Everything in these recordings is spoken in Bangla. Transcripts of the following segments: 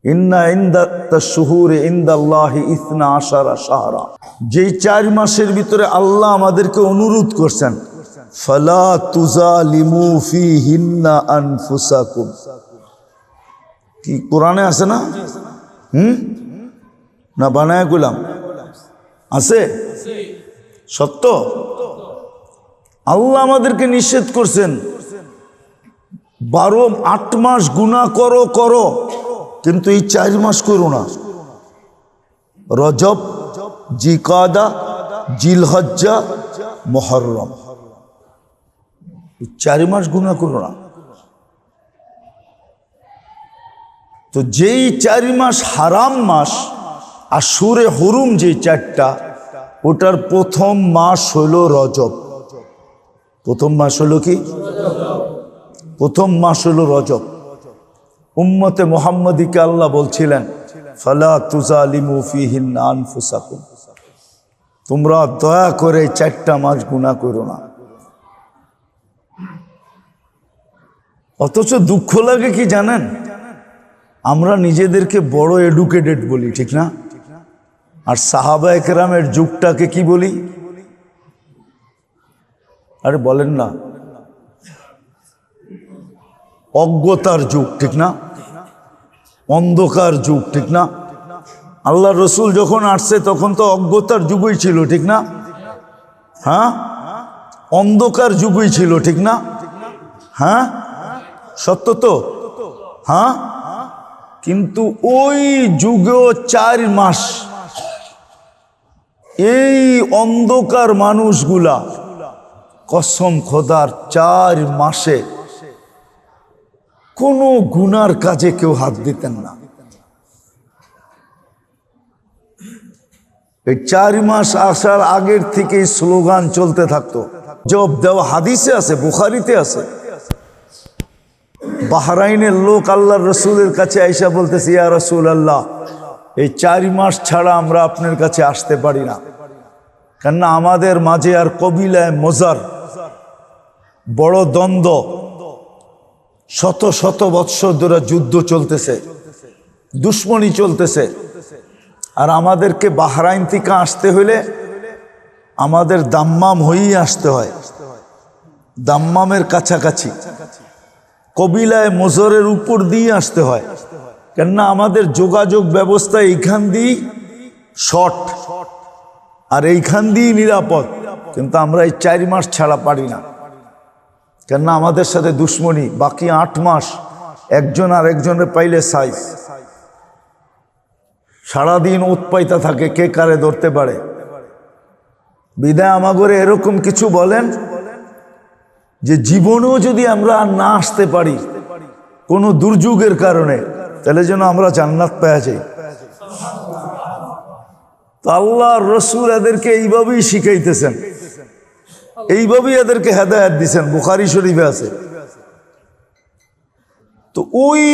ইন্না ইনদাত-তাশ-শুহুরি ইনদাল্লাহি 12 শাহরা, যেই 4 মাসের ভিতরে আল্লাহ আমাদেরকে অনুরোধ করছেন, ফালা তুজালিমু ফীহিন্না আনফুসাকুম। কি কোরআনে আছে না? না বানায় গুলাম আছে? সত্য। আল্লাহ আমাদেরকে নিষেধ করছেন 8 মাস গুনাহ করো, কিন্তু এই 4 মাস করো না। রজব, জিকাদা, জিলহজ্জা, মুহররম, এই 4 মাস গুনাহ করো না। তো যেই 4 মাস হারাম মাস, আশুরে হুরুম যে 4টা, ওটার প্রথম মাস হলো রজব। প্রথম মাস হলো কি? প্রথম মাস হলো রজব। উম্মতে মুহাম্মাদিকে আল্লাহ বলছিলেন, ফালা তুজালিমু ফীহিন্না আনফুসাকুম, তোমরা দয়া করে 4টা মাস গুনাহ করো না। অথচ দুঃখ লাগে কি জানেন? আমরা নিজেদেরকে বড় এডুকেটেড বলি, ঠিক না? আর সাহাবায়ে কেরামের যুগটাকে কি বলি? আরে বলেন না, অজ্ঞতার যুগ, ঠিক না? অন্ধকার যুগ, ঠিক না? আল্লাহ রসুল যখন আসছে তখন তো অজ্ঞতার যুগই ছিল, ঠিক না? হ্যাঁ, অন্ধকার যুগই ছিল, ঠিক না? হ্যাঁ, সত্য তো? হ্যাঁ, কিন্তু ওই যুগেও 4 মাস এই অন্ধকার মানুষগুলা কসম খোদার 4 মাসে কোনো গুনার কাজে কেউ হাত দিতেন না। এই 4 মাস আসার আগের থেকেই স্লোগান চলতে থাকতো। জবাব দেওয়া হাদিসে আছে, বুখারীতে আছে। বাহরাইনের লোক আল্লাহর রসুলের কাছে আইসা বলতেছে, ইয়া রাসূলুল্লাহ, এই 4 মাস ছাড়া আমরা আপনার কাছে আসতে পারি না, কেননা আমাদের মাঝে আর কবিলায় মোজার বড় দ্বন্দ্ব, শত শত বৎসর ধরে যুদ্ধ চলতেছে, দুশ্মনী চলতেছে। আর আমাদেরকে বাহরাইন থেকে আসতে হইলে আমাদের দাম্মাম হয়েই আসতে হয়, দাম্মামের কাছাকাছি কবিলায় মোজরের উপর দিয়ে আসতে হয়, কেননা আমাদের যোগাযোগ ব্যবস্থা এইখান দিয়ে শর্ট আর এইখান দিয়ে নিরাপদ। কিন্তু আমরা এই 4 মাস ছাড়া পারি না, কেননা আমাদের সাথে দুশ্মনী। বাকি 8 মাস একজন আর একজনের পাইলে সাইজ, সারাদিন উৎপাইতা থাকে, কে কারে ধরতে পারে। বিদায় আমাগরে এরকম কিছু বলেন যে জীবনেও যদি আমরা না আসতে পারি কোনো দুর্যোগের কারণে, তাহলে যেন আমরা জান্নাত পেয়ে যাই। তো আল্লাহ রসুল এদেরকে এইভাবেই শিখাইতেছেন, এইভাবেই এদেরকে হেদায়েত দিচ্ছেন, বুখারী শরীফে আছে। তো ওই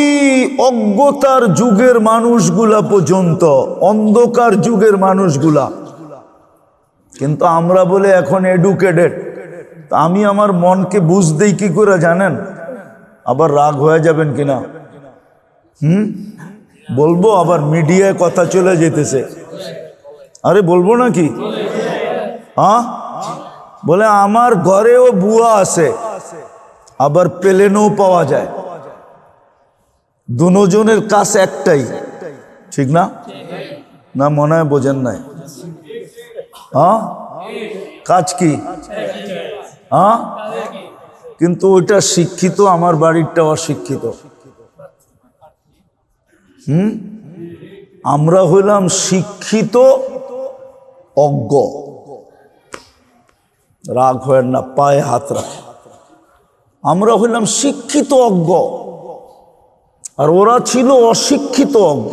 অজ্ঞতার যুগের মানুষগুলা পর্যন্ত, অন্ধকার যুগের মানুষগুলা, কিন্তু আমরা বলে এখন এডুকেটেড। আমি আমার মনকে বুঝতেই কি করে জানেন? আবার রাগ হয়ে যাবেন কিনা বলবো, আবার মিডিয়ায় কথা চলে যেতেছে। আরে বলবো নাকি? হ্যাঁ, বলে আমার ঘরেও বুয়া আছে, আবার প্লেনও পাওয়া যায়, দুজনের কাজ একটাই, ঠিক না? না মনে হয় বোঝেন নাই? হ্যাঁ, কাজ কি? হ্যাঁ, কিন্তু ওইটা শিক্ষিত, আমার বাড়িরটা অশিক্ষিত। আমরা হইলাম শিক্ষিত অজ্ঞ। রাগ হয় না, পায়ে হাত রাখে। আমরা হইলাম শিক্ষিত অজ্ঞ, আর ওরা ছিল অশিক্ষিত অজ্ঞ।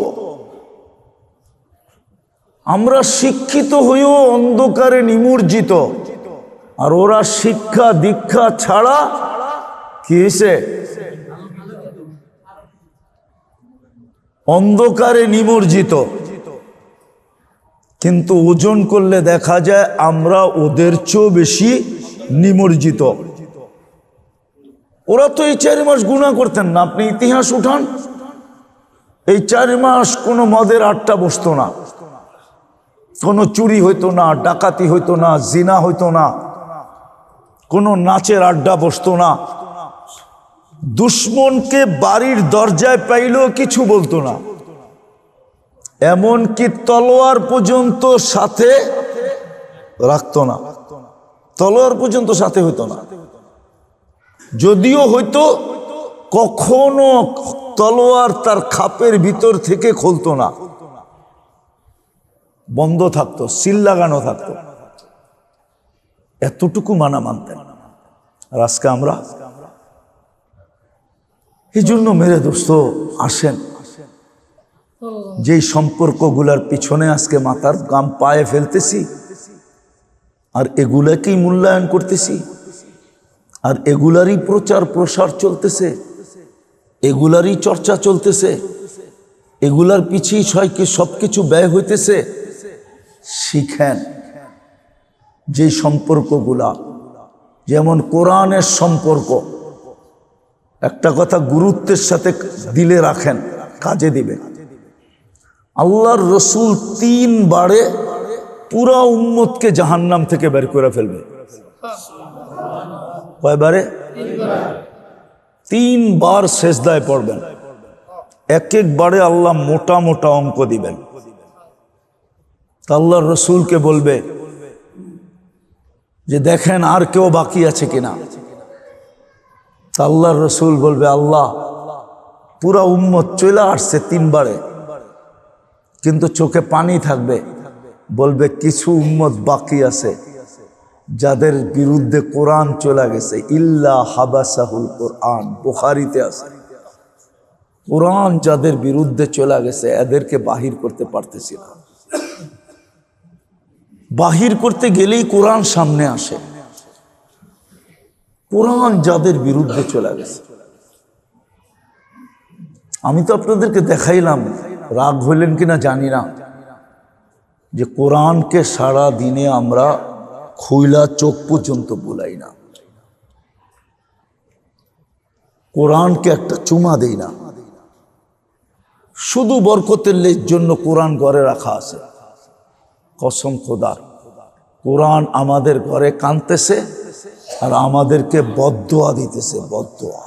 আমরা শিক্ষিত হয়েও অন্ধকারে নিমজ্জিত, আর ওরা শিক্ষা দীক্ষা ছাড়া কি হয়েছে? অন্ধকারে নিমজ্জিত। কিন্তু ওজন করলে দেখা যায় আমরা ওদের চেয়েও বেশি নিমজ্জিত। ওরা তো এই 4 মাস গুনাহ করতেন না। আপনি ইতিহাস উঠান, এই 4 মাস কোনো মদের আড্ডা বসতো না, কোনো চুরি হইতো না, ডাকাতি হইতো না, জিনা হইতো না, কোনো নাচের আড্ডা বসতো না। দুশ্মনকে বাড়ির দরজায় পাইলেও কিছু বলতো না, এমনকি তলোয়ার পর্যন্ত সাথে রাখতো না, তলোয়ার পর্যন্ত সাথে হইতো না। যদিও হইতো, কখনো তলোয়ার তার খাপের ভিতর থেকে খুলতো না, বন্ধ থাকতো, সিল লাগানো থাকতো। এতটুকু মানা মানতেন। আর আজকে আমরা এই জন্য মেরে দোস্ত আসেন, যেই সম্পর্কগুলার পিছনে আজকে মাথার গাম পায়ে ফেলতেছি, আর এগুলাকেই মূল্যায়ন করতেছি, আর এগুলারই প্রচার প্রসার চলতেছে, এগুলারই চর্চা চলতেছে, এগুলার পিছিয়ে সবকিছু ব্যয় হইতেছে। শিখেন যে সম্পর্কগুলা, যেমন কোরআনের সম্পর্ক, একটা কথা গুরুত্বের সাথে দিলে রাখেন, কাজে দিবে। আল্লাহর রসুল 3 বারে পুরা উম্মতকে জাহান্নাম থেকে বের করে ফেলবে। কয়বারে? 3 বার সেজদায় পড়বেন, এক বারে আল্লাহ মোটা মোটা অঙ্ক দিবেন। আল্লাহর রসুলকে বলবে যে দেখেন আর কেউ বাকি আছে কিনা। আল্লাহর রসুল বলবে আল্লাহ পুরা উম্মত চলে আসছে 3 বারে, কিন্তু চোখে পানি থাকবে। বলবে কিছু উম্মত বাকি আছে যাদের বিরুদ্ধে কোরআন চলে গেছে, ইল্লা হাবাসাহুল কোরআন, বুখারীতে আছে। কোরআন যাদের বিরুদ্ধে চলে গেছে এদেরকে বাহির করতে পারতেছি না। বাহির করতে গেলেই কোরআন সামনে আসে। কোরআন যাদের বিরুদ্ধে চলে গেছে, আমি তো আপনাদেরকে দেখাইলাম, রাগ হইলেন কিনা জানি না, যে কোরআনকে সারা দিনে আমরা খুইলা চোখ পর্যন্ত বুলাই না, কোরআনকে একটা চুমা দেই না। শুধু বরকতের জন্য কোরআন ঘরে রাখা আছে। কসম খোদার, কোরআন আমাদের ঘরে কাঁদতেছে আর আমাদেরকে বদদোয়া দিতেছে, বদদোয়া।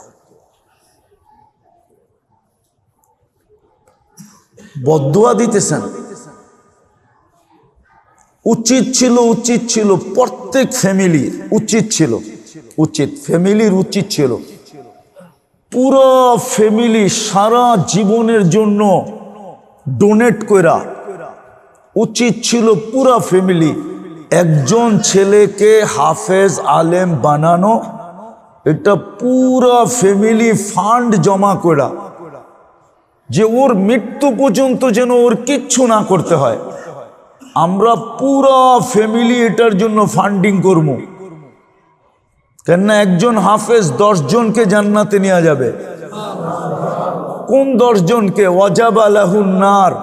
বদদোয়া দিতেছেন। উচিত ছিল প্রত্যেক ফ্যামিলির উচিত ছিল পুরো ফ্যামিলি সারা জীবনের জন্য ডোনেট করা উচিত ছিল। পুরো ফ্যামিলি একজন ছেলেকে হাফেজ আলেম বানানো, এটা পুরো ফ্যামিলি ফান্ড জমা করা, যে ওর মৃত্যু পর্যন্ত যেন ওর কিচ্ছু না করতে হয়। আমরা পুরো ফ্যামিলি এটার জন্য ফান্ডিং করব। কেননা একজন হাফেজ 10 জনকে জান্নাতে নিয়ে যাবে। কোন 10 জনকে? ওয়াজাবা লাহুন নার,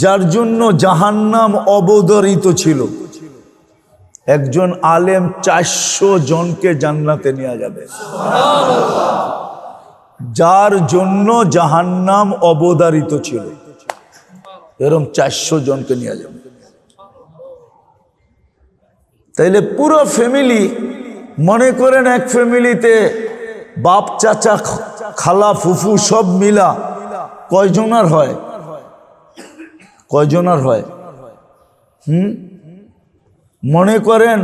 যার জন্য জাহান্নাম অবধারিত ছিল। একজন আলেম 400 জনকে জান্নাতে নিয়ে যাবে, যার জন্য জাহান্নাম অবধারিত ছিল। এরকম 400 জনকে নিয়ে যাবে। তাইলে পুরো ফ্যামিলি, মনে করেন এক ফ্যামিলিতে বাপ, চাচা, খালা, ফুফু সব মিলা কয়জনার হয়? মনে করেন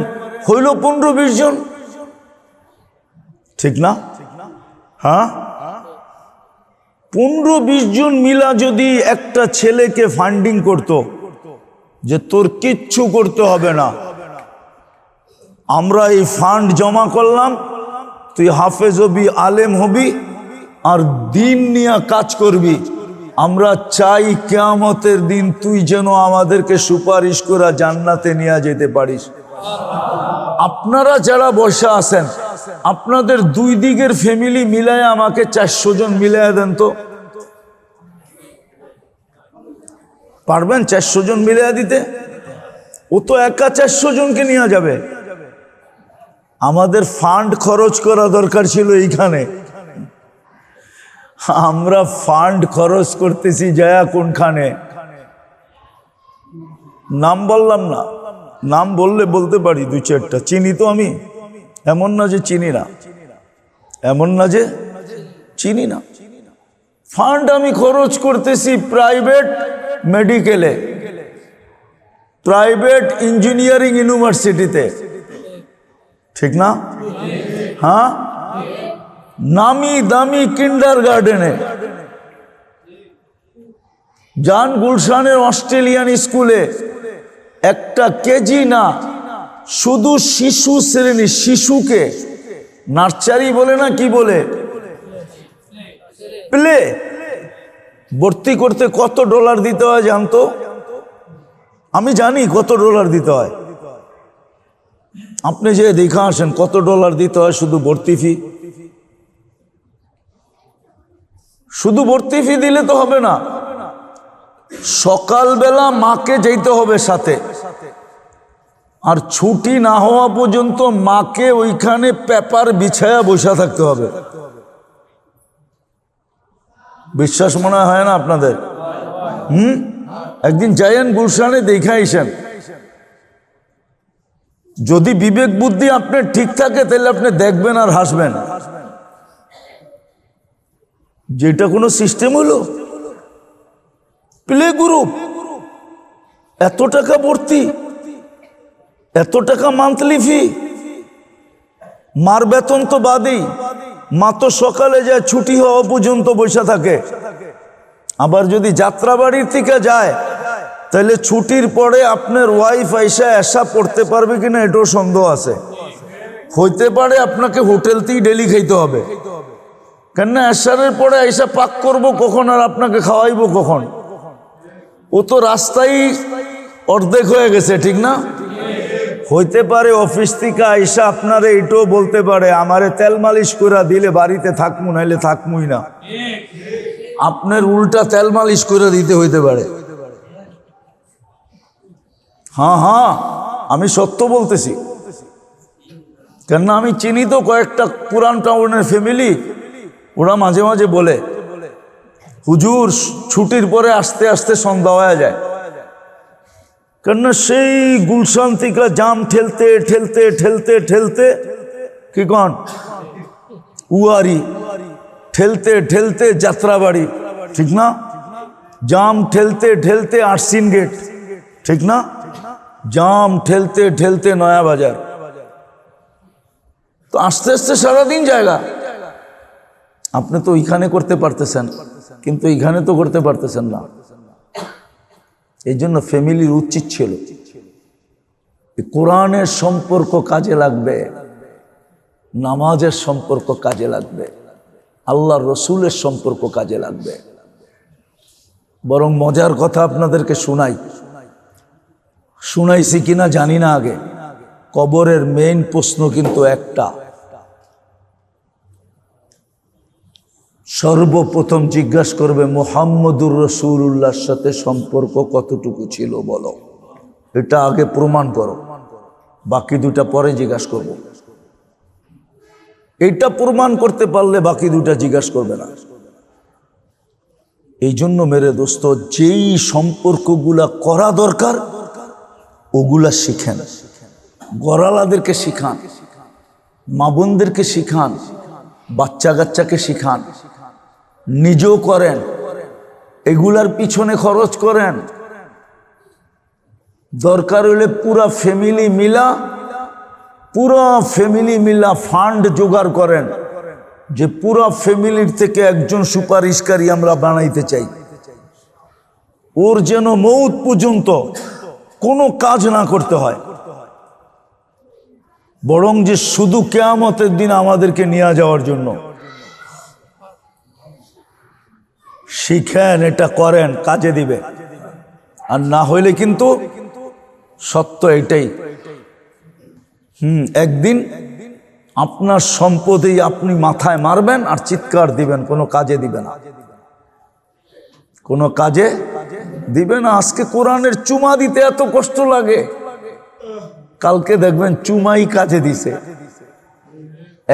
হইল 15-20 জন, ঠিক না? হ্যাঁ, 15-20 জন মিলা যদি একটা ছেলেকে ফান্ডিং করত, যে তোর কিচ্ছু করতে হবে না, আমরা এই ফান্ড জমা করলাম, তুই হাফেজ হবি, আলেম হবি, আর দিন নিয়ে কাজ করবি। আমরা চাই কিয়ামতের দিন তুই যেন আমাদেরকে সুপারিশ করে জান্নাতে নিয়ে যেতে পারিস। আপনারা যারা বসে আছেন, আপনাদের 2 দিকের ফ্যামিলি মিলায় আমাকে 400 জন মিলাইয়া দেন তো। পারবেন 400 জন মিলাইয়া দিতে? ও তো একা 400 জনকে নিয়ে যাবে। আমাদের ফান্ড খরচ করা দরকার ছিল এইখানে, আমরা ফান্ড খরচ করতেছি জয়া কোনখানে, নাম বললাম না, নাম বললে বলতে পারি দুই চারটা। চিনি তো আমি, এমন না যে চিনি না, এমন না যে চিনি না। ফান্ড আমি খরচ করতেছি প্রাইভেট মেডিকেলে, প্রাইভেট ইঞ্জিনিয়ারিং ইউনিভার্সিটিতে, ঠিক না? হ্যাঁ, নামি দামি কিন্ডার গার্ডেনে যান, গুলশানের অস্ট্রেলিয়ান স্কুলে একটা কেজি না, শুধু শিশু শ্রেণী, শিশুকে নার্সারি বলে না কি বলে, প্লে, ভর্তি করতে কত ডলার দিতে হয় জানতো? আমি জানি কত ডলার দিতে হয়, আপনি যে দেখা আসেন কত ডলার দিতে হয় শুধু ভর্তি ফি। শুধু ভর্তি ফি দিলে তো হবে না, সকালবেলা মাকে যেতে হবে সাথে, আর ছুটি না হওয়া পর্যন্ত মাকে ওইখানে পেপার বিছায়া বসে থাকতে হবে। বিশ্বাস মনে হয় না আপনাদের? একদিন যাইয়েন গুলশানে, দেখা আইসেন। যদি বিবেক বুদ্ধি আপনার ঠিক থাকে তাহলে আপনি দেখবেন আর হাসবেন, যেটা কোনো সিস্টেম হলো। প্লে গ্রুপ, এত টাকা ভর্তি, এত টাকা মান্থলি ফি, মার বেতন তো বাদেই, মা তো সকালে যায় ছুটি হওয়া পর্যন্ত বসে থাকে। আবার যদি যাত্রাবাড়ির থেকে যায় তাহলে ছুটির পরে আপনার ওয়াইফ এসা পড়তে পারবে কিনা এটাও সন্দেহ আছে। হইতে পারে আপনাকে হোটেলতেই ডেলি খাইতে হবে, কেননা এশারের পরে এসা পাক করব কখন আর আপনাকে খাওয়াইবো কখন? ও তো রাস্তায় অর্ধেক হয়ে গেছে, ঠিক না? হইতে পারে অফিস থেকে আইসা আপনারে এটাও বলতে পারে আমারে তেল মালিশ করে দিলে বাড়িতে থাকবো, নাইলে থাকবই না। আপনার উল্টা তেল মালিশ করে দিতে হইতে পারে। হ্যাঁ হ্যাঁ, আমি সত্য বলতেছি, কেননা আমি চিনি তো কয়েকটা পুরান টাউনের ফ্যামিলি, ওরা মাঝে মাঝে বলে হুজুর ছুটির পরে আস্তে আস্তে সন্ধ্যা হয়ে যায়, কেননা সেই গুলশান থেকে জাম ঠেলতে ঠেলতে ঠেলতে ঠেলতে কি কন উয়ারি, ঠেলতে ঠেলতে যাত্রাবাড়ি, ঠিক না? জাম ঠেলতে ঠেলতে আরসিন গেট, ঠিক না? জাম ঠেলতে ঠেলতে নয়া বাজার, তো আস্তে আস্তে সারাদিন জায়গা। আপনি তো ওইখানে করতে পারতেছেন, কিন্তু এইখানে তো করতে পারতেছেন না। এই জন্য ফ্যামিলির উচিত ছিল কোরআনের সম্পর্ক কাজে লাগবে, নামাজের সম্পর্ক কাজে লাগবে, আল্লাহর রসুলের সম্পর্ক কাজে লাগবে। বরং মজার কথা আপনাদেরকে শুনাইছি কিনা জানি না। আগে কবরের মেইন প্রশ্ন কিন্তু একটা, সর্বপ্রথম জিজ্ঞাসা করবে মুহাম্মদুর রাসূলুল্লাহর সাথে সম্পর্ক কতটুকু ছিল বলো, এটা আগে প্রমাণ করো, বাকি দুটা পরে জিজ্ঞাসা করব। এইটা প্রমাণ করতে পারলে বাকি দুটা জিজ্ঞাসা করবে না। এই জন্য মেরে দোস্ত, যেই সম্পর্কগুলা করা দরকার ওগুলা শিখেন, গড়ালাদেরকে শিখান, মা বোনদেরকে শিখান, বাচ্চা কাচ্চাকে শিখান, নিজেও করেন, এগুলার পিছনে খরচ করেন। দরকার হলে পুরা ফ্যামিলি মিলা ফান্ড জোগাড় করেন, যে পুরা ফ্যামিলির থেকে একজন সুপারিশকারী আমরা বানাইতে চাই, ওর যেন মৌত পর্যন্ত কোনো কাজ না করতে হয়, বরং যে শুধু কিয়ামতের দিন আমাদেরকে নিয়ে যাওয়ার জন্য। শিখেন, এটা করেন, কাজে দিবে। আর না হইলে কিন্তু সত্য এটাই, একদিন আপনার সম্পদেই আপনি মাথায় মারবেন আর চিৎকার দিবেন, কোনো কাজে দিবে না, কোনো কাজে দিবে না। আজকে কোরআনের চুমা দিতে এত কষ্ট লাগে, কালকে দেখবেন চুমাই কাজে দিছে।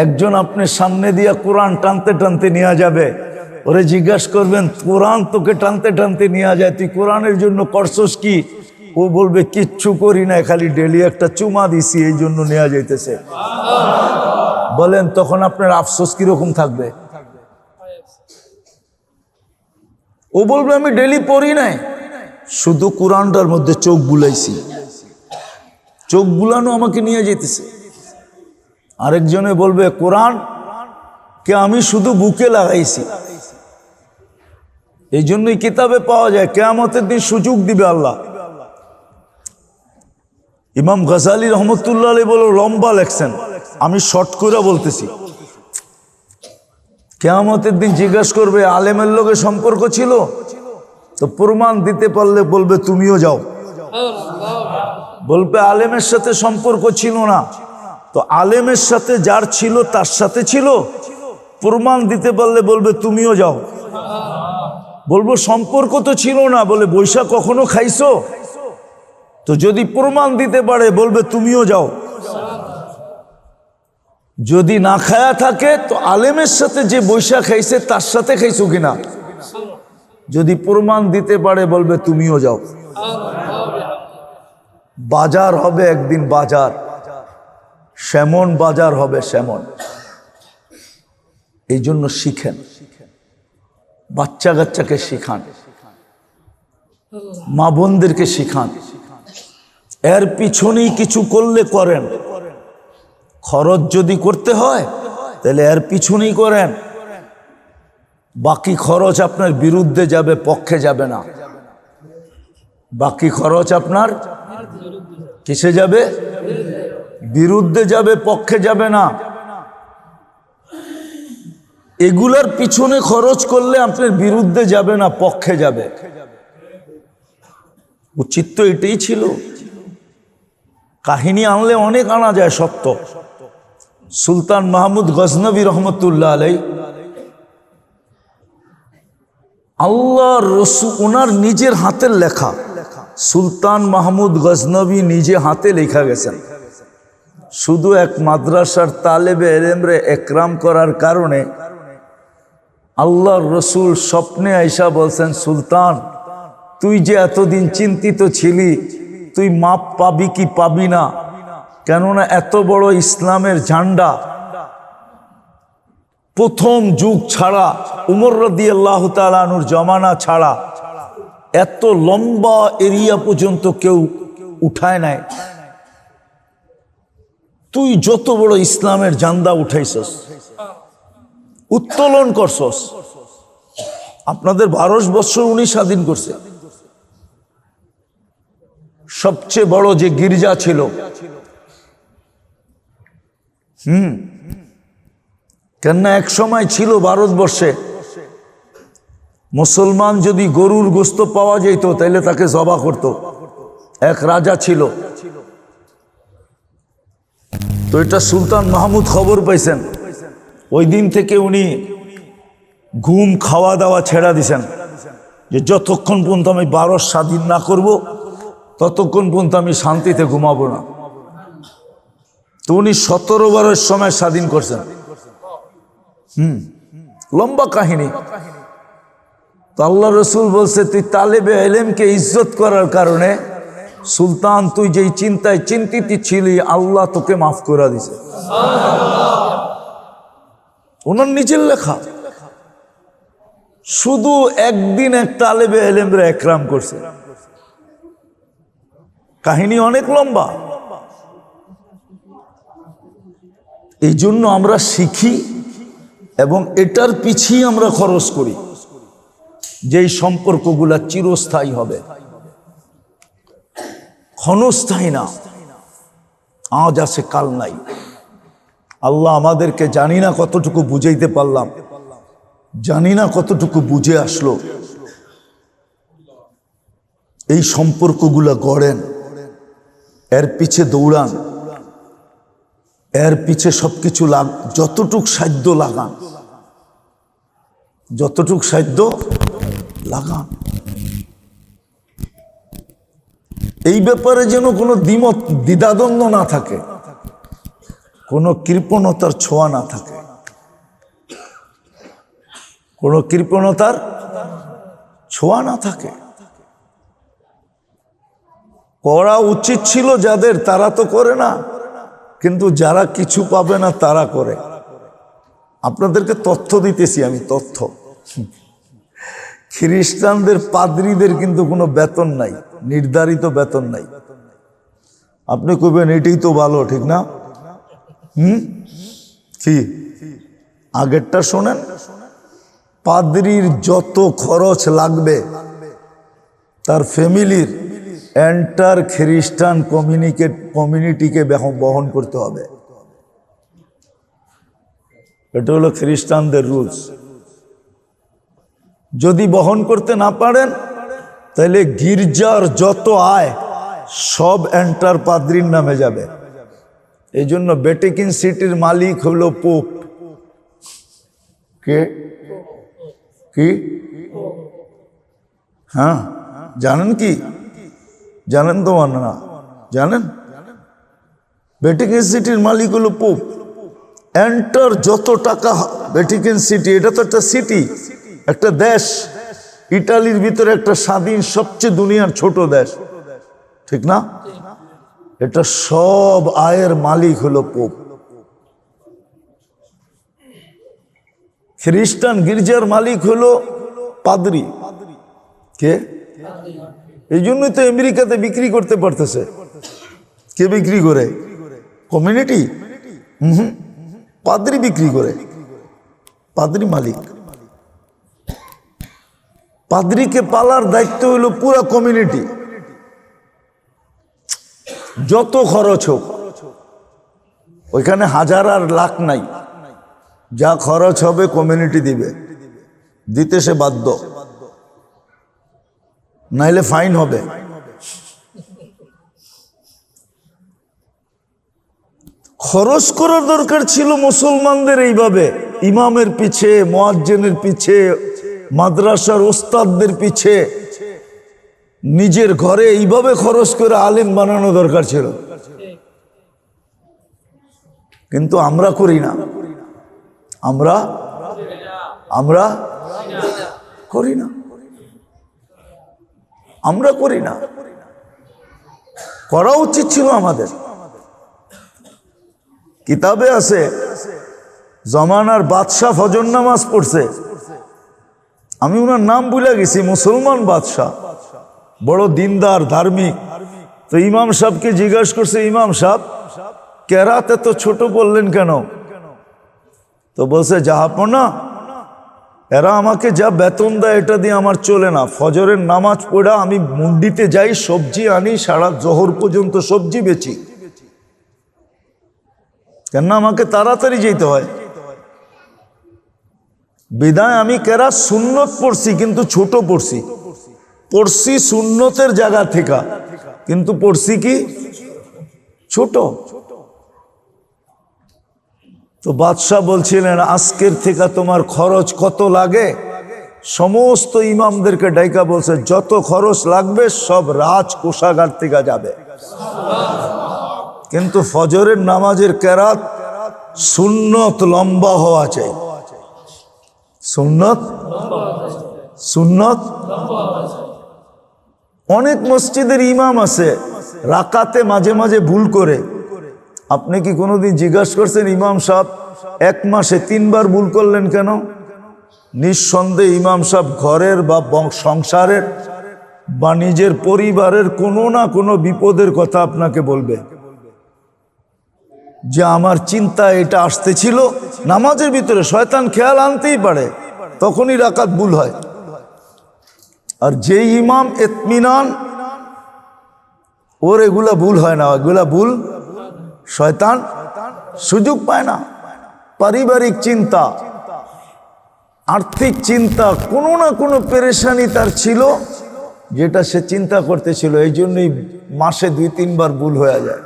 একজন আপনার সামনে দিয়া কোরআন টানতে টানতে নিয়ে যাবে, ওরে জিজ্ঞাসা করবেন কোরআন তোকে টানতে টানতে নিয়ে যায়, তুই কোরআনের জন্য করছস কি? ও বলবে কিচ্ছু করি না, খালি ডেলি একটা চুমা দিছি এই জন্য নেওয়া যাইতেছে। বলেন তখন আপনার আফসোস কিরকম থাকবে? ও বলবে আমি ডেলি পড়ি নাই, শুধু কোরআনটার মধ্যে চোখ বুলাইছি, চোখ বুলানো আমাকে নিয়ে যেতেছে। আরেকজনে বলবে কোরআন কে আমি শুধু বুকে লাগাইছি, এই জন্যই কিতাবে পাওয়া যায় কিয়ামতের দিন সুযোগ দিবে আল্লাহ। ইমাম গজালি রহমতুল্লাহ আলাইহি বলে লম্বা লেখছেন, আমি শর্ট করে বলতেছি। কিয়ামতের দিন জিজ্ঞাসা করবে আলেমের লোকে সম্পর্ক ছিল তো প্রমাণ দিতে পারলে বলবে তুমিও যাও। বলবে আলেমের সাথে সম্পর্ক ছিল না, তো আলেমের সাথে যার ছিল তার সাথে ছিল, প্রমাণ দিতে পারলে বলবে তুমিও যাও। বলবো সম্পর্ক তো ছিল না, বলে বৈশা কখনো খাইছো? তো যদি প্রমাণ দিতে পারে বলবে তুমিও যাও। যদি না খায়া থাকে তো আলেমের সাথে যে বৈশা খাইছে তার সাথে খাইছো কিনা, যদি প্রমাণ দিতে পারে বলবে তুমিও যাও। বাজার হবে একদিন, বাজার সেমন বাজার হবে সেমন। এই জন্য শিখেন, বাচ্চা কাচ্চাকে শিখান, মা বোনদেরকে শিখান, এর পিছনেই কিছু করলে করেন। খরচ যদি করতে হয় তাহলে এর পিছনেই করেন, বাকি খরচ আপনার বিরুদ্ধে যাবে, পক্ষে যাবে না। বাকি খরচ আপনার কিসে যাবে? বিরুদ্ধে যাবে, পক্ষে যাবে না। এগুলার পিছনে খরচ করলে আপনার বিরুদ্ধে যাবে না, পক্ষে যাবে। উচিত তো এটাই ছিল। কাহিনী আনলে অনেক আনা যায়, সত্য। সুলতান মাহমুদ গজনবী রহমতুল্লাহ আলাইহি, আল্লাহর রাসূল ওনার নিজের হাতের লেখা, সুলতান মাহমুদ গজনবী নিজে হাতে লেখা গেছেন। শুধু এক মাদ্রাসার তালেবে ইলমরে একরাম করার কারণে আল্লাহর রাসূল স্বপ্নে আইসা বলছেন, সুলতান তুই যে এতদিন চিন্তিত ছিলি তুই মাপ পাবি কি পাবি না, কেননা এত বড় ইসলামের ঝান্ডা প্রথম যুগ ছাড়া, উমর রাদিয়াল্লাহু তাআলা আনহুর জমানা ছাড়া এত লম্বা এরিয়া পর্যন্ত কেউ উঠায় নাই। তুই যত বড় ইসলামের ঝান্ডা উঠাইছস, উত্তোলন করছস। আপনাদের 12 বছর উনি স্বাধীন করছে। সবচেয়ে বড় যে গির্জা ছিল, কেননা এক সময় ছিল ভারতবর্ষে মুসলমান যদি গরুর গোস্ত পাওয়া যেত তাহলে তাকে জবাই করত। এক রাজা ছিল, তো এটা সুলতান মাহমুদ খবর পাইছেন। ওই দিন থেকে উনি ঘুম খাওয়া দাওয়া ছেড়া দিছেন, যে যতক্ষণ পর্যন্ত আমি ভারত স্বাধীন না করব ততক্ষণ পর্যন্ত আমি শান্তিতে ঘুমাবো না। তো উনি 17 বারের সময় স্বাধীন করছেন। লম্বা কাহিনী। তো আল্লাহ রসুল বলছে, তুই তালেবে ইলমকে ইজ্জত করার কারণে সুলতান তুই যেই চিন্তায় চিন্তিত ছিলি আল্লাহ তোকে মাফ করে দিছে। ওনার নিজের লেখা। শুধু একদিন এক তালেবে ইলমরে একরাম করছে। কাহিনী অনেক লম্বা। এই জন্য আমরা শিখি এবং এটার পিছিয়ে আমরা খরচ করি, যেই সম্পর্কগুলা চিরস্থায়ী হবে, ক্ষণস্থায়ী না। আজ আছে কাল নাই। আল্লাহ আমাদেরকে জানি না কতটুকু বুঝাইতে পারলাম, জানি না কতটুকু বুঝে আসলো। এই সম্পর্কগুলা গড়েন, এর পিছে দৌড়ান, এর পিছে সবকিছু যতটুক সাধ্য লাগান, যতটুক সাধ্য লাগান। এই ব্যাপারে যেন কোনো দ্বিধাদ্বন্দ্ব না থাকে, কোনো কৃপণতার ছোঁয়া না থাকে। কোনো কৃপণতার ছোঁয়া না থাকে। করা উচিত ছিল যাদের, তারা তো করে না, কিন্তু যারা কিছু পাবে না তারা করে। আপনাদেরকে তথ্য দিতেছি আমি, তথ্য। খ্রিস্টানদের পাদ্রীদের কিন্তু কোনো বেতন নাই, নির্ধারিত বেতন নাই। আপনি কইবেন এটাই তো ভালো, ঠিক না? কি আগেরটা শোনেন, পাদ্রীর যত খরচ লাগবে তার ফ্যামিলির এন্টার খ্রিস্টান কমিউনিটিকে বহন করতে হবে। এটা হলো খ্রিস্টানদের রুলস। যদি বহন করতে না পারেন তাহলে গির্জার যত আয় সব এন্টার পাদ্রীর নামে যাবে। এই জন্য ভ্যাটিকান সিটির মালিক হলো পোপ। কে? কি? হ্যাঁ, জানেন কি? জানেন তো না? জানেন? ভ্যাটিকান সিটির মালিক হলো পোপ। এন্টার যত টাকা, ভ্যাটিকান সিটি এটা তো একটা সিটি, একটা দেশ। ইটালির ভিতরে একটা স্বাধীন, সবচেয়ে দুনিয়ার ছোট দেশ, ঠিক না? এটা সব আয়ের মালিক হলো পোপ। খ্রিস্টান গির্জার মালিক হলো পাদ্রী। কে? এই জন্যই তো আমেরিকাতে বিক্রি করতে পারতেছে। কে বিক্রি করে? কমিউনিটি। পাদ্রী বিক্রি করে, পাদ্রী মালিক। পাদ্রীকে পালার দায়িত্ব হলো পুরা কমিউনিটি। যত খরচ হোক, ওইখানে হাজার আর লাখ নাই, যা খরচ হবে কমিউনিটি দিবে, দিতে সে বাধ্য, নাইলে ফাইন হবে। খরচ করার দরকার ছিল মুসলমানদের এইভাবে, ইমামের পিছে, মুয়াজ্জিনের পিছে, মাদ্রাসার ওস্তাদদের পিছে, নিজের ঘরে এইভাবে খরচ করে আলেম বানানো দরকার ছিল। কিন্তু আমরা করি না, আমরা করি না, আমরা করি না। করা উচিত ছিল আমাদের। কিতাবে আছে জমানার বাদশাহ ফজর নামাজ পড়ছে, আমি ওনার নাম ভুলে গেছি, মুসলমান বাদশাহ, বড় দিনদার ধার্মিক। তো ইমাম সাহেবকে জিজ্ঞাসা করছে, ইমাম সাহেব কেরাত এত ছোট বললেন কেন? তো বলছে, জাহাপনা, এরা আমাকে যা বেতন দেয় এটা দিয়ে আমার চলে না। ফজরের নামাজ পড়া আমি মুন্ডিতে যাই, সবজি আনি, সারা জোহর পর্যন্ত সবজি বেচি, কেন আমাকে তাড়াতাড়ি যেতে হয়। বিদায় আমি কেরাত সুন্নত পড়ছি, কিন্তু ছোট পড়ছি, পড়ছি সুন্নতের জায়গা থেকে, কিন্তু পড়ছি কি ছোট। তো বাদশাহ বলছিলেন, আজকের থেকে তোমার খরচ কত লাগে? সমস্ত ইমামদেরকে ডাইকা বলছে, যত খরচ লাগবে সব রাজ কোষাগার থেকে যাবে, কিন্তু ফজরের নামাজের কেরাত সুন্নত লম্বা হওয়া চাই। সুন্নত অনেক মসজিদের ইমাম আছে রাকাতে মাঝে মাঝে ভুল করে। আপনি কি কোনোদিন জিজ্ঞাসা করছেন, ইমাম সাহেব এক মাসে 3 বার ভুল করলেন কেন? নিঃসন্দেহে ইমাম সাহেব ঘরের বা সংসারের বা নিজের পরিবারের কোনো না কোনো বিপদের কথা আপনাকে বলবে, যে আমার চিন্তা এটা আসতেছিল। নামাজের ভিতরে শয়তান খেয়াল আনতেই পারে, তখনই রাকাত ভুল হয়। আর যে ইমাম ইতমিনান, ওর এগুলা ভুল হয় না, এগুলা ভুল শয়তান সুযোগ পায় না। পারিবারিক চিন্তা, আর্থিক চিন্তা, কোনো না কোনো পেরেশানি তার ছিল, যেটা সে চিন্তা করতেছিল, এই জন্যই মাসে 2-3 বার ভুল হয়ে যায়।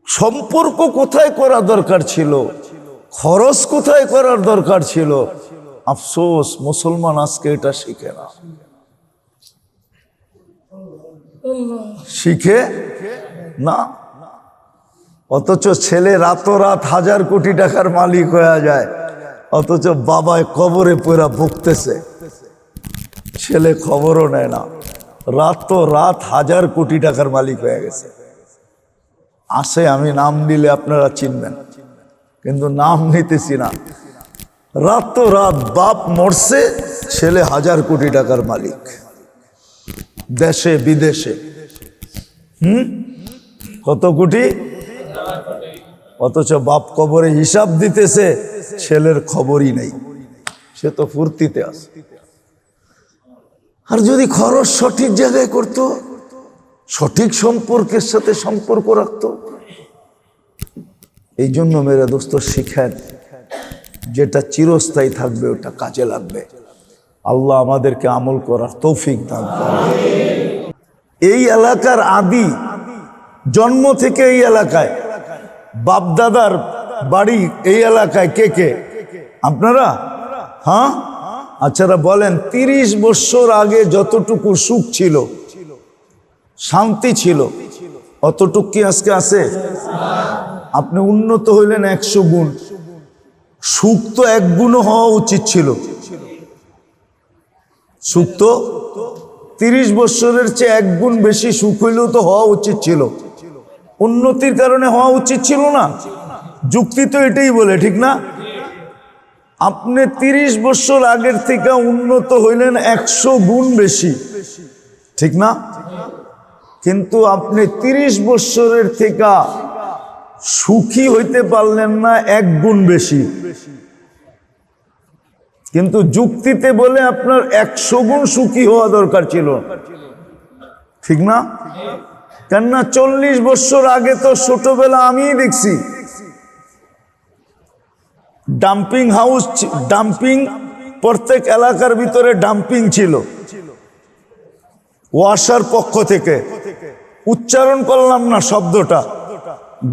সম্পর্ক কোথায় করা দরকার ছিল, খরচ কোথায় করার দরকার ছিল, আফসোস মুসলমান আজকে এটা শিখে না, শিখে না। অথচ ছেলে রাতোরাত 1000 কোটি টাকার মালিক হয়ে যায়, অথচ বাবায় কবরে পড়া ভুগতেছে, ছেলে খবরও নেয় না। রাত 1000 কোটি টাকার মালিক হয়ে গেছে। আসে, আমি নাম নিলে আপনারা চিনবেন, কিন্তু নাম নিতেছি না। রাত বাপ মরছে, ছেলে 1000 কোটি টাকার মালিক, দেশে বিদেশে। কত কোটি? অথচ বাপ কবরে হিসাব দিতেছে, ছেলের খবরই নেই, সে তো ফুর্তিতে আছে। আর যদি খরচ সঠিক জায়গায় করত, সঠিক সম্পর্কের সাথে সম্পর্ক রাখত। এই জন্য মেরে দোস্ত শিখেন, যেটা চিরস্থায়ী থাকবে ওটা কাজে লাগবে। আল্লাহ আমাদেরকে আমল করার তৌফিক দান করেন। এই এলাকার আদি জন্ম থেকে এই এলাকায়, বাপদাদার বাড়ি এই এলাকায়। কে কে আপনারা? হ্যাঁ, আচ্ছা বলেন, 30 বছর আগে যতটুকু সুখ ছিল, শান্তি ছিল, অতটুকু কি আজকে আছে? আপনি উন্নত হইলেন 100 গুণ, সুখ তো 1 গুণও হওয়া উচিত ছিল। সুখ তো 30 বছরের চেয়ে 1 গুণ বেশি সুখ হইলেও তো হওয়া উচিত ছিল। উন্নতির কারণে হওয়া উচিত ছিল না? যুক্তি তো এটাই বলে, ঠিক না? আপনি 30 বছর আগের থেকে উন্নত হইলেন 100 গুণ বেশি, ঠিক না? কিন্তু আপনি 30 বছরের থেকে সুখী হইতে পারলেন না 1 গুণ বেশি। কিন্তু যুক্তিতে বলে আপনার 100 গুণ সুখী হওয়া দরকার ছিল, ঠিক না? কেননা 40 বছর আগে তো ছোটবেলা আমিই দেখছি, ডাম্পিং হাউস, ডাম্পিং, প্রত্যেক এলাকার ভিতরে ডাম্পিং ছিল। ওয়াসার পক্ষ থেকে, উচ্চারণ করলাম না শব্দটা,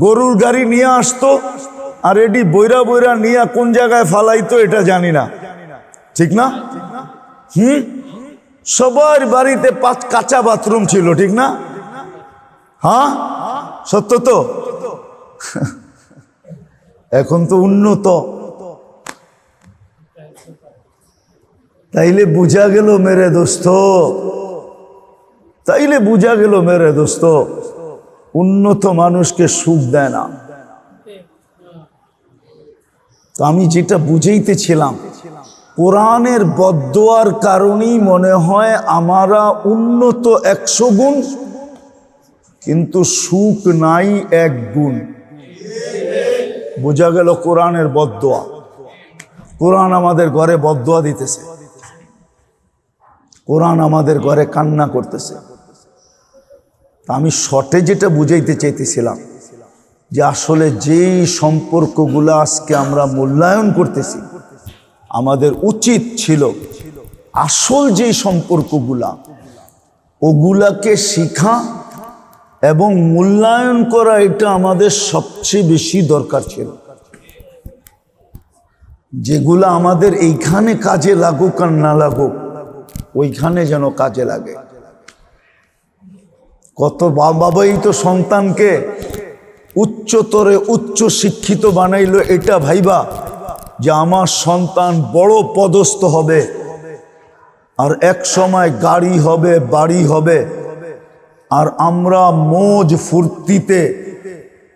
গরুর গাড়ি নিয়ে আসতো, আর এটি বইরা বইরা নিয়ে কোন জায়গায় ফালাইতো এটা জানি না, ঠিক না? সবার বাড়িতে কাঁচা বাথরুম ছিল, ঠিক না? হ্যাঁ, সত্য তো। এখন তো উন্নত। তাইলে বুঝা গেল মেরে দোস্ত, তাইলে বুঝা গেল মেরে দোস্ত, উন্নত মানুষকে সুখ দেয় না। তো আমি যেটা বুঝাইতেছিলাম, কোরআনের বদদোয়ার কারণেই মনে হয় আমরা উন্নত 100 গুণ, কিন্তু সুখ নাই 1 গুণ। বোঝা গেল কোরআনের বদদোয়া। কোরআন আমাদের ঘরে বদদোয়া দিতেছে, কোরআন আমাদের ঘরে কান্না করতেছে। আমি শর্টে যেটা বুঝাইতে চাইতেছিলাম, যে আসলে যেই সম্পর্কগুলো আজকে আমরা মূল্যায়ন করতেছি, আমাদের উচিত ছিল আসল যেই সম্পর্কগুলা, ওগুলাকে শিখা এবং মূল্যায়ন করা। এটা আমাদের সবচেয়ে বেশি দরকার ছিল। যেগুলা আমাদের এইখানে কাজে লাগুক আর না লাগুক, ওইখানে যেন কাজে লাগে। কত বাবাই তো সন্তানকে উচ্চতরে উচ্চ শিক্ষিত বানাইলো, এটা ভাইবা যে আমার সন্তান বড় পদস্থ হবে, আর এক সময় গাড়ি হবে, বাড়ি হবে, আর আমরা মৌজ ফুর্তিতে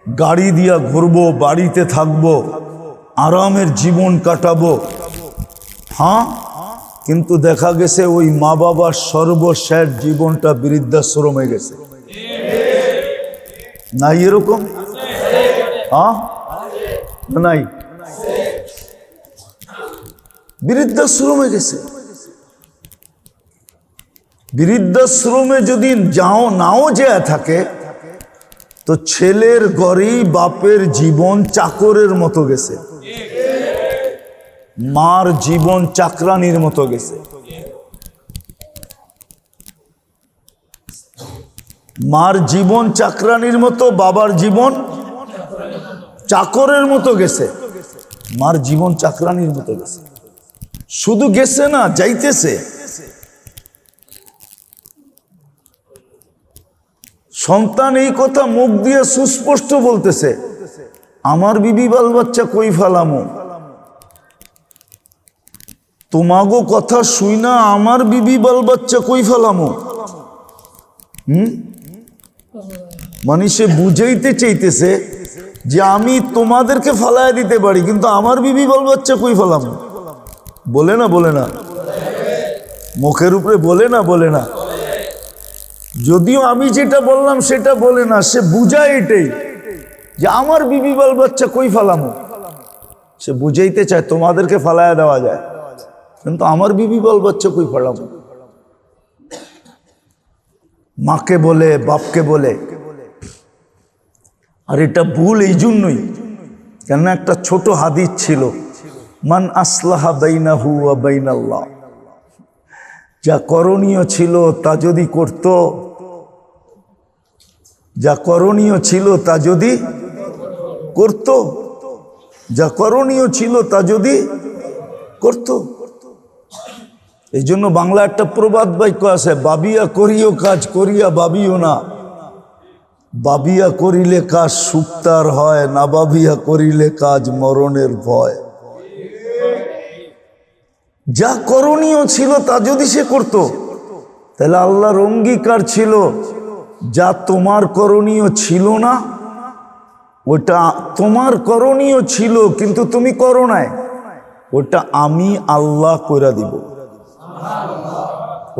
গাড়ি দিয়া ঘুরবো, বাড়িতে থাকবো, আরামের জীবন কাটাবো। হ্যাঁ, কিন্তু দেখা গেছে ওই মা বাবার সর্বশেষ জীবনটা বৃদ্ধাশ্রমে গেছে। নাই এরকম? হ্যাঁ, নাই, বৃদ্ধাশ্রমে গেছে। বৃদ্ধাশ্রমে যদি নাও যেয়া থাকে, তো ছেলের ঘরেই বাপের জীবন চাকরের মতো গেছে, মার জীবন চাকরানির মতো গেছে। মার জীবন চাকরানির মতো, বাবার জীবন চাকরের মতো গেছে। মার জীবন চাকরানির মতো গেছে। শুধু গেছে না, যাইতেছে। সন্তান এই কথা মুখ দিয়ে সুস্পষ্ট বলতেছে, আমার বিবি বাল বাচ্চা কই ফালামো, তোমাগো কথা শুই না আমার বিবি বাল বাচ্চা কই ফেলামো। মানে সে বুঝাইতে চাইতেছে যে আমি তোমাদেরকে ফালায় দিতে পারি, কিন্তু আমার বিবি বাল বাচ্চা কই ফেলামো। বলে না বলে না, মুখের উপরে বলে না বলে না। যদিও আমি যেটা বললাম সেটা বলে না, সে বুঝায় এটাই যে আমার বিবি বাল বাচ্চা কই ফেলামো। সে বুঝাইতে চায় তোমাদেরকে ফালায়া দেওয়া যায়, কিন্তু আমার বিবি বাল বাচ্চা কই ফেলামো। মাকে বলে, বাপকে বলে। আর এটা ভুল এই জন্যই, কেননা একটা ছোট হাদিস ছিল, মান আসলাহা বাইনাহু ওয়া বাইনাল্লাহ। যা করণীয় ছিল তা যদি করত, যা করণীয় ছিল তা যদি করত, যা করণীয় ছিল তা যদি করত। এই জন্য বাংলা একটা প্রবাদ বাক্য আছে, বাবিয়া করিও কাজ করিয়া বাবিও না। বাবিয়া করিলে কাজ সুক্তার হয়, না বাবিয়া করিলে কাজ মরণের ভয়। যা করণীয় ছিল তা যদি সে করত, তাহলে আল্লাহর অঙ্গীকার ছিল যা তোমার করণীয় ছিল না, ওটা তোমার করণীয় ছিল কিন্তু তুমি করো নাই, ওটা আমি আল্লাহ কইরা দিব।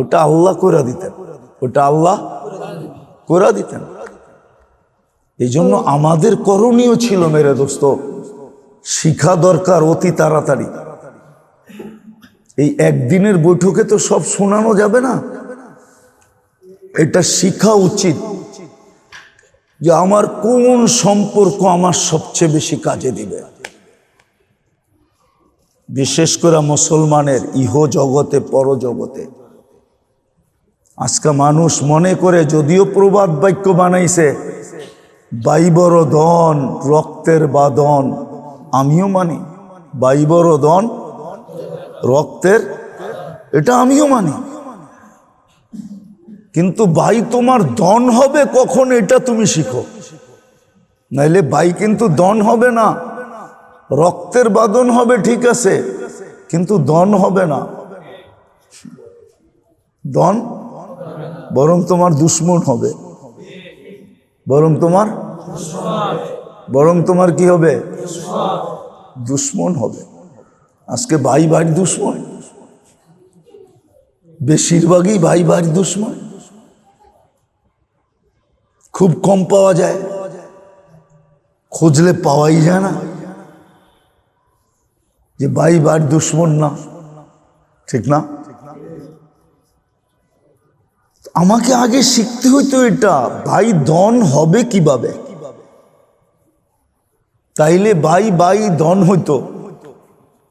ওটা আল্লাহ কইরা দিতেন, ওটা আল্লাহ কইরা দিতেন। এই জন্য আমাদের করণীয় ছিল মেরে দোস্ত, শিখা দরকার অতি তাড়াতাড়ি। এই একদিনের বৈঠকে তো সব শোনানো যাবে না, এটা শিখা উচিত যে আমার কোন সম্পর্ক আমার সবচেয়ে বেশি কাজে দিবে। বিশেষ করে মুসলমানের ইহ জগতে পর জগতে। আজকে মানুষ মনে করে, যদিও প্রবাদ বাক্য বানাইছে, বাই বড় ধন রক্তের বাঁধন, আমিও মানি। বাই বড় ধন রক্তের, এটা আমিও মানি। কিন্তু ভাই তোমার ধন হবে কখন এটা তুমি শিখো, নাইলে ভাই কিন্তু ধন হবে না। রক্তের বাঁধন হবে ঠিক আছে, কিন্তু ধন হবে না। ধন বরং তোমার দুশ্মন হবে, বরং তোমার কি হবে, দুশ্মন হবে। আজকে ভাই ভাইয়ের দুশ্মন, বেশিরভাগই ভাই ভাইয়ের দুশ্মন। খুব কম পাওয়া যায়, খুঁজলে পাওয়াই যায় না যে ভাই ভাইয়ের দুশ্মন না, ঠিক না? আমাকে আগে শিখতে হইতো এটা, ভাই ধন হবে কিভাবে, তাইলে ভাই ভাই ধন হইতো,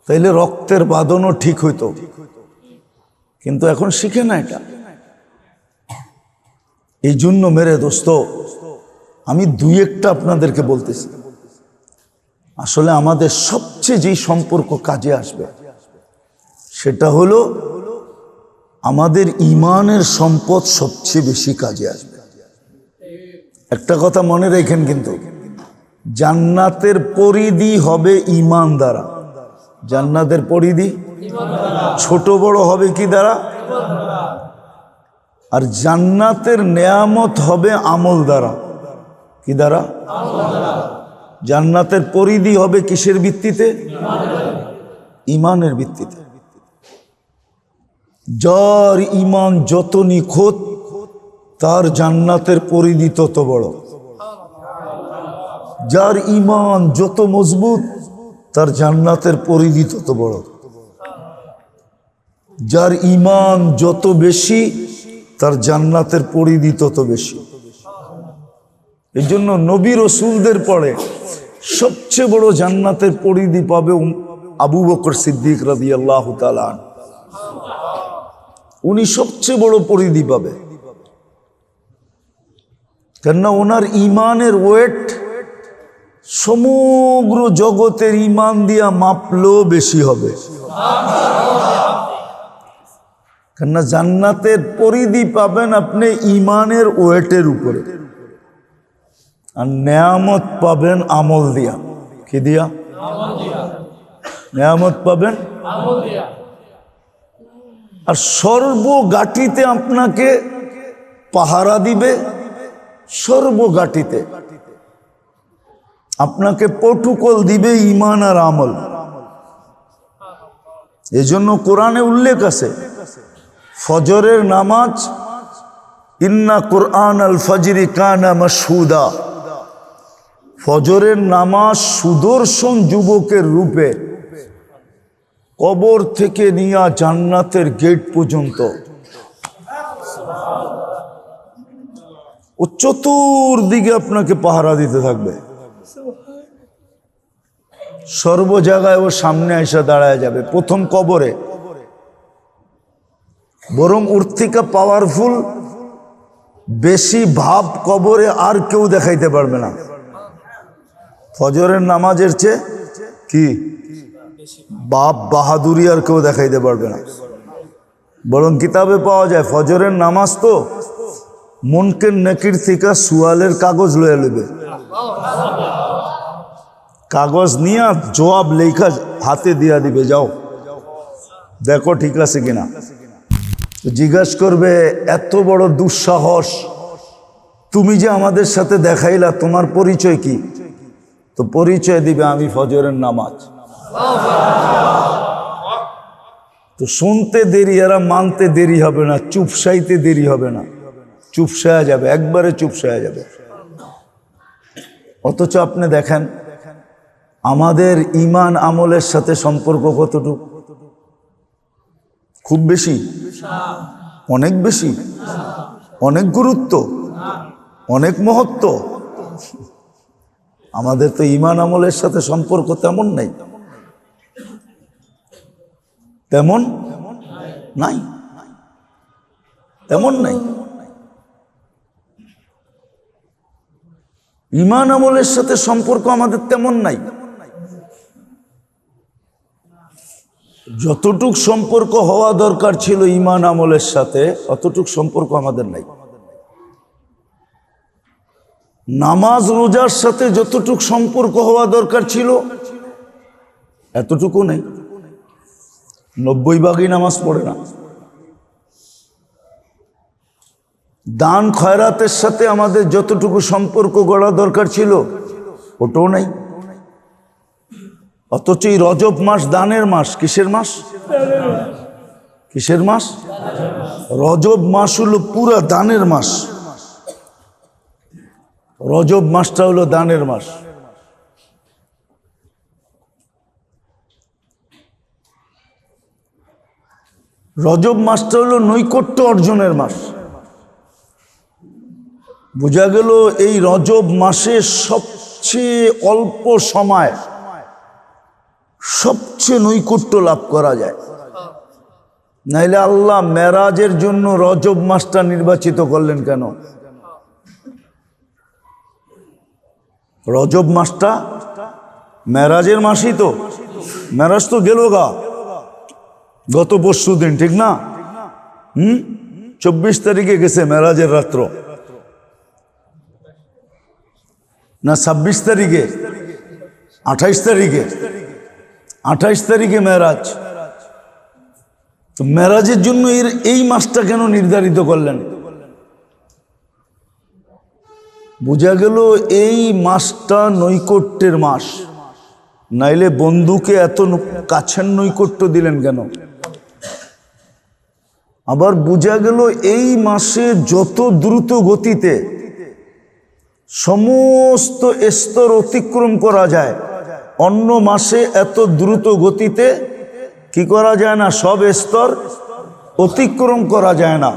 তাইলে রক্তের বাঁধনও ঠিক হইতো। কিন্তু এখন শিখে না এটা। এই জন্য মেরে দোস্ত, আমি দুই একটা আপনাদেরকে বলতেছি। আসলে আমাদের সবচেয়ে যেই সম্পর্ক কাজে আসবে সেটা হলো আমাদের ইমানের সম্পদ সবচেয়ে বেশি কাজে আসবে। একটা কথা মনে রাখেন কিন্তু, জান্নাতের পরিধি হবে ইমান দ্বারা। জান্নাতের পরিধি ছোট বড় হবে কি দ্বারা? আর জান্নাতের নেয়ামত হবে আমল দ্বারা। কি দ্বারা? জান্নাতের পরিধি হবে কিসের ভিত্তিতে? ইমানের ভিত্তিতে। যার ইমান যত নিখুঁত তার জান্নাতের পরিধি তত বড়। যার ইমান যত মজবুত তার জান্নাতের পরিধি তত বড়। যার ইমান যত বেশি তার জান্নাতের পরিধি তত বেশি। এই জন্য নবী রসুলদের পরে সবচেয়ে বড় জান্নাতের পরিধি পাবে আবু বকর সিদ্দিক রাদিয়াল্লাহু তাআলা আনহু। উনি সবচেয়ে বড় পরিধি পাবে, কেননা ওনার ইমানের ওয়েট সমগ্র জগতের ইমান দিয়া মাপলেও বেশি হবে। কেননা জান্নাতের পরিধি পাবেন আপনি ইমানের ওয়েটের উপরে, আর নেয়ামত পাবেন আমল দিয়া। কি দিয়া? নেয়ামত পাবেন আর সর্বগাটিতে আপনাকে পাহারা দিবে, সর্বগাটিতে আপনাকে প্রটোকল দিবে ঈমান আর আমল। এজন্য কোরআনে উল্লেখ আছে ফজরের নামাজ, ইন্না কুরআন আল ফজরি কানা মাশহুদা, ফজরের নামাজ সুদর্শন যুবকের রূপে কবর থেকে নিয়ে জান্নাতের গেট পর্যন্ত ও চতুর্দিকে আপনাকে পাহারা দিতে থাকবে। সর্ব জায়গায় ও সামনে এসে দাঁড়ায় যাবে, প্রথম কবরে। বরং ওর থেকে পাওয়ারফুল বেশি ভাব কবরে আর কেউ দেখাইতে পারবে না। ফজরের নামাজের চেয়ে কি বাপ বাহাদুরি আর কেউ দেখাইতে পারবে না। বরং কিতাবে পাওয়া যায় ফজরের নামাজ তো মুনকের নেকির থেকে সুয়ালের কাগজ লয়ে নেবে, কাগজ নিয়ে জবাব লেখা হাতে দিয়া দিবে, যাও দেখো ঠিক আছে কিনা। জিজ্ঞাসা করবে এত বড় দুঃসাহস, তুমি যে আমাদের সাথে দেখাইলা, তোমার পরিচয় কি? তো পরিচয় দিবে আমি ফজরের নামাজ। তো শুনতে দেরি, এরা মানতে দেরি হবে না, চুপসাইতে দেরি হবে না, চুপসায়া যাবে, একবারে চুপসায়া যাবে। অথচ আপনি দেখেন আমাদের ঈমান আমলের সাথে সম্পর্ক কতটুকু? খুব বেশি, অনেক বেশি, অনেক গুরুত্ব, অনেক মহত্ব। আমাদের তো ঈমান আমলের সাথে সম্পর্ক তেমন নাই, তেমন নাই, তেমন নাই। ঈমান আমলের সাথে সম্পর্ক আমাদের তেমন নাই। যতটুক সম্পর্ক হওয়া দরকার ছিল ঈমান আমলের সাথে, অতটুক সম্পর্ক আমাদের নাই। নামাজ রোজার সাথে যতটুক সম্পর্ক হওয়া দরকার ছিল এতটুকু নেই। 90 ভাগই নামাজ পড়ে না। দান খয়রাতের সাথে আমাদের যতটুকু সম্পর্ক গড়া দরকার ছিল ওটাও নাই। অথচ এই রজব মাস দানের মাস। কিসের মাস? কিসের মাস? রজব মাস হলো পুরা দানের মাস। রজব মাসটা হলো দানের মাস। রজব মাসটা হলো নৈকট্য অর্জনের মাস। বোঝা গেল এই রজব মাসে সবচেয়ে অল্প সময় সবচেয়ে নৈকট্য লাভ করা যায়। নাইলে আল্লাহ মেরাজের জন্য রজব মাসটা নির্বাচিত করলেন কেন? রজব মাসটা মেরাজের মাসই তো। মেরাজ তো গেল গত পরশু দিন, ঠিক না? 24 তারিখে গেছে মেরাজের রাত্র, না 26 তারিখে? 28 তারিখে। 28 তারিখে মেরাজ। তো মেরাজের জন্য এই মাসটা কেন নির্ধারিত করলেন? বোঝা গেল এই মাসটা নৈকট্যের মাস। নাইলে বন্ধুকে এত কাছের নৈকট্য দিলেন কেন? আবার বোঝা গেল এই মাসে যত দ্রুত গতিতে সমস্ত স্তর অতিক্রম করা যায়, অন্য মাসে এত দ্রুত গতিতে কি করা যায় না, সব স্তর অতিক্রম করা যায় না।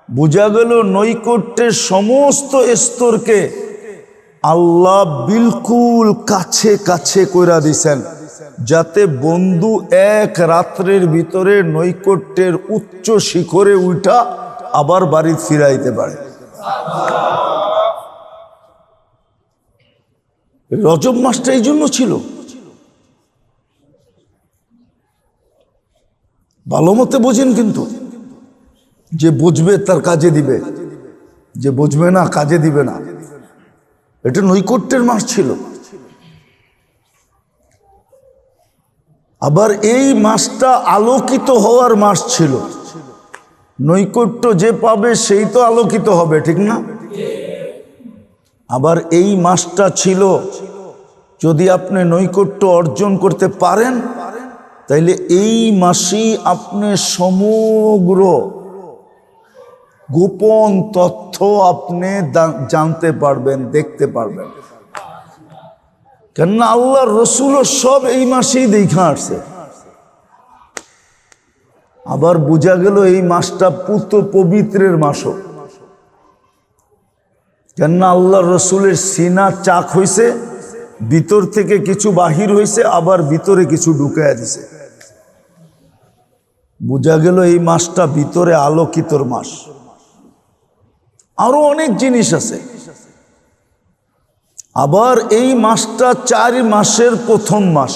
বোঝা গেল নৈকট্যের সমস্ত স্তরকে আল্লাহ বিলকুল কাছে কাছে কইরা দিছেন, যাতে বন্ধু এক রাত্রের ভিতরে নৈকট্যের উচ্চ শিখরে উঠা আবার বাড়ি ফিরাইতে পারে। রজব মাসটা এই জন্য ছিল। ভালো মতে বোঝেন, কিন্তু যে বুঝবে তার কাজে দিবে, যে বুঝবে না কাজে দিবে না। এটা নৈকট্যের মাস ছিল। আবার এই মাসটা আলোকিত হওয়ার মাস ছিল। নৈকট্য যে পাবে সেই তো আলোকিত হবে, ঠিক না? আবার এই মাসটা ছিল, যদি আপনি নৈকট্য অর্জন করতে পারেন তাইলে এই মাসেই আপনি সমগ্র গোপন তথ্য আপনি জানতে পারবেন, দেখতে পারবেন। কেননা আল্লাহর রসুলও সব এই মাসেই দেখা আসছে। আবার বোঝা গেল এই মাসটা পুত পবিত্রের মাসও, কেননা আল্লাহর রসুলের সিনা চাক হয়েছে, ভিতর থেকে কিছু বাহির হয়েছে, আবার ভিতরে কিছু ঢুকাইয়া দিছে। বোঝা গেল এই মাসটা ভিতরে আলোকিতর মাস। আরো অনেক জিনিস আছে। আবার এই মাসটা 4 মাসের প্রথম মাস।